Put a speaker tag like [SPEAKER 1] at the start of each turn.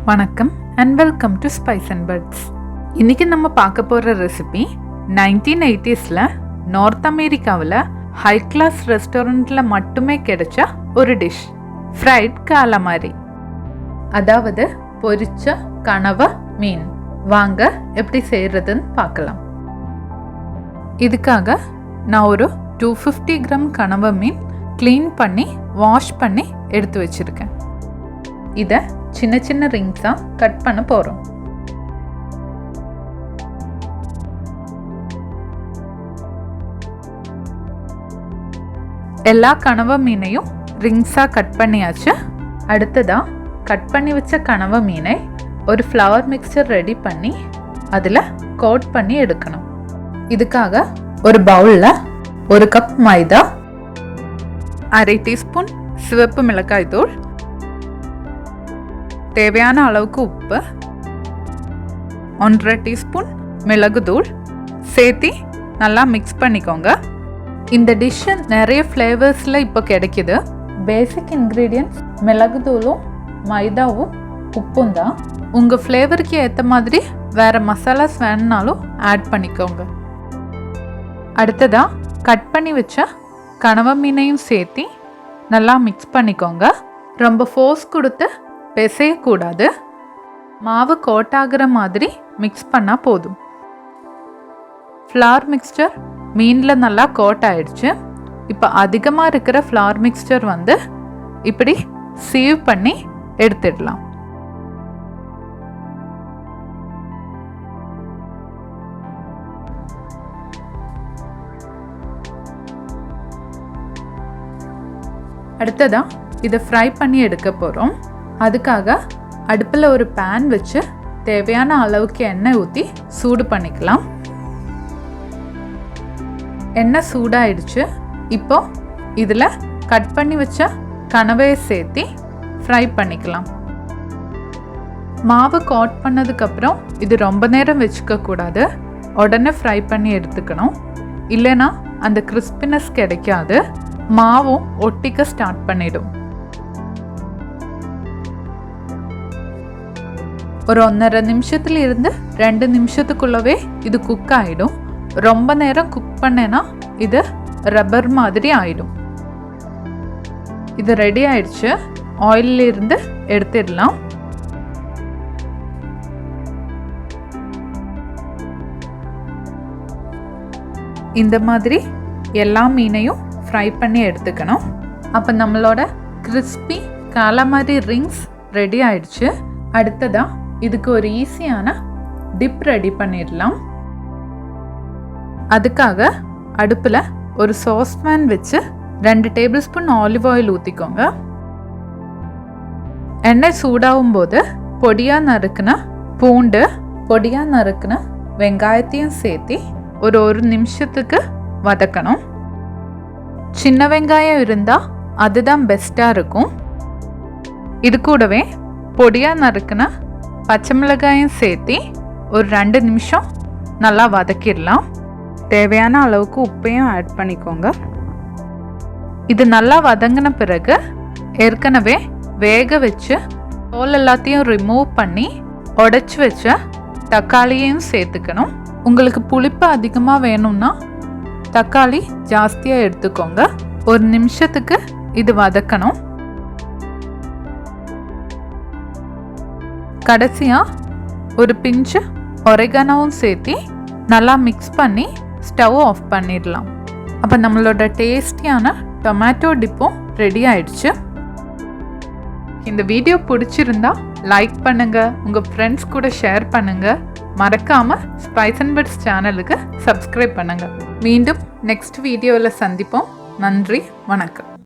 [SPEAKER 1] வணக்கம் and welcome to SpiceandBuds. இன்றைக்கி நம்ம பார்க்க போகிற ரெசிபி 1980s நார்த் அமெரிக்காவில் ஹை கிளாஸ் ரெஸ்டாரண்ட்டில் மட்டுமே கிடைச்ச ஒரு டிஷ், ஃப்ரைட் காலமாரி, அதாவது பொரிச்ச கனவ மீன். வாங்க எப்படி செய்கிறதுன்னு பார்க்கலாம். இதுக்காக நான் ஒரு 250 கிராம் கனவ மீன் க்ளீன் பண்ணி வாஷ் பண்ணி எடுத்து வச்சுருக்கேன். இதை சின்ன சின்ன ரிங்ஸாக கட் பண்ண போகிறோம். எல்லா கனவ மீனையும் ரிங்ஸாக கட் பண்ணியாச்சு. அடுத்ததாக கட் பண்ணி வச்ச கனவ மீனை ஒரு ஃப்ளவர் மிக்சர் ரெடி பண்ணி அதில் கோட் பண்ணி எடுக்கணும். இதுக்காக ஒரு பவுலில் 1 கப் மைதா, 1/2 டீஸ்பூன் சிவப்பு மிளகாய் தூள், தேவையான அளவுக்கு உப்பு, 1/2 டீஸ்பூன் மிளகுத்தூள் சேர்த்து நல்லா மிக்ஸ் பண்ணிக்கோங்க. இந்த டிஷ்ஷு நிறைய ஃப்ளேவர்ஸில் இப்போ கிடைக்கிது. பேசிக் இன்க்ரீடியன்ட்ஸ் மிளகுத்தூளும் மைதாவும் உப்பும் தான். உங்கள் ஃப்ளேவருக்கு ஏற்ற மாதிரி வேறு மசாலாஸ் வேணுனாலும் ஆட் பண்ணிக்கோங்க. அடுத்ததாக கட் பண்ணி வச்ச கனவ மீனையும் சேர்த்து நல்லா மிக்ஸ் பண்ணிக்கோங்க. ரொம்ப ஃபோர்ஸ் கொடுத்து பிசையக்கூடாது. மாவு கோட் ஆகிற மாதிரி மிக்ஸ் பண்ணால் போதும். ஃப்ளார் மிக்ஸ்சர் மீனில் நல்லா கோட் ஆயிடுச்சு. இப்போ அதிகமாக இருக்கிற ஃப்ளார் மிக்ஸ்சர் இப்படி சீவ் பண்ணி எடுத்துடலாம். அடுத்ததாக இதை ஃப்ரை பண்ணி எடுக்க போகிறோம். அதுக்காக அடுப்பில் ஒரு பேன் வச்சு தேவையான அளவுக்கு எண்ணெய் ஊற்றி சூடு பண்ணிக்கலாம். எண்ணெய் சூடாயிடுச்சு. இப்போ இதில் கட் பண்ணி வச்ச கனவையை சேர்த்து ஃப்ரை பண்ணிக்கலாம். மாவு கோட் பண்ணதுக்கப்புறம் இது ரொம்ப நேரம் வச்சுக்கக்கூடாது. உடனே ஃப்ரை பண்ணி எடுத்துக்கணும். இல்லைன்னா அந்த கிறிஸ்பினஸ் கிடைக்காது. மாவும் ஒட்டிக்க ஸ்டார்ட் பண்ணிடும். ஒரு 1.5 நிமிஷத்துல இருந்து 2 நிமிஷத்துக்குள்ளவே இது குக் ஆகிடும். ரொம்ப நேரம் குக் பண்ணேன்னா இது ரப்பர் மாதிரி ஆகிடும். இது ரெடி ஆயிடுச்சு. ஆயிலில் இருந்து எடுத்துடலாம். இந்த மாதிரி எல்லா மீனையும் ஃப்ரை பண்ணி எடுத்துக்கணும். அப்போ நம்மளோட கிறிஸ்பி காலமாரி ரிங்ஸ் ரெடி ஆயிடுச்சு. அடுத்ததாக இதுக்கு ஒரு ஈஸியான டிப் ரெடி பண்ணிடலாம். அதுக்காக அடுப்பில் ஒரு சாஸ்பேன் வச்சு 2 டேபிள் ஸ்பூன் ஆலிவ் ஆயில் ஊற்றிக்கோங்க. எண்ணெய் சூடாகும் போது பொடியாக நறுக்குன பூண்டு, பொடியாக நறுக்குன வெங்காயத்தையும் சேர்த்து ஒரு நிமிஷத்துக்கு வதக்கணும். சின்ன வெங்காயம் இருந்தால் அதுதான் பெஸ்ட்டாக இருக்கும். இது கூடவே பொடியாக நறுக்குன பச்சை மிளகாயும் சேர்த்து ஒரு 2 நிமிஷம் நல்லா வதக்கிடலாம். தேவையான அளவுக்கு உப்பையும் ஆட் பண்ணிக்கோங்க. இது நல்லா வதங்கின பிறகு ஏற்கனவே வேக வச்சு தோல் எல்லாத்தையும் ரிமூவ் பண்ணி உடைச்சி வச்ச தக்காளியையும் சேர்த்துக்கணும். உங்களுக்கு புளிப்பு அதிகமாக வேணும்னா தக்காளி ஜாஸ்தியாக எடுத்துக்கோங்க. 1 நிமிஷத்துக்கு இது வதக்கணும். கடைசியாக ஒரு பிஞ்சு ஒரெகானோவும் சேர்த்து நல்லா மிக்ஸ் பண்ணி ஸ்டவ் ஆஃப் பண்ணிடலாம். அப்போ நம்மளோட டேஸ்டியான டொமேட்டோ டிப்பும் ரெடி ஆயிடுச்சு. இந்த வீடியோ பிடிச்சிருந்தா லைக் பண்ணுங்கள், உங்கள் ஃப்ரெண்ட்ஸ் கூட ஷேர் பண்ணுங்கள். மறக்காமல் SpiceandBuds சேனலுக்கு சப்ஸ்கிரைப் பண்ணுங்கள். மீண்டும் நெக்ஸ்ட் வீடியோவில் சந்திப்போம். நன்றி, வணக்கம்.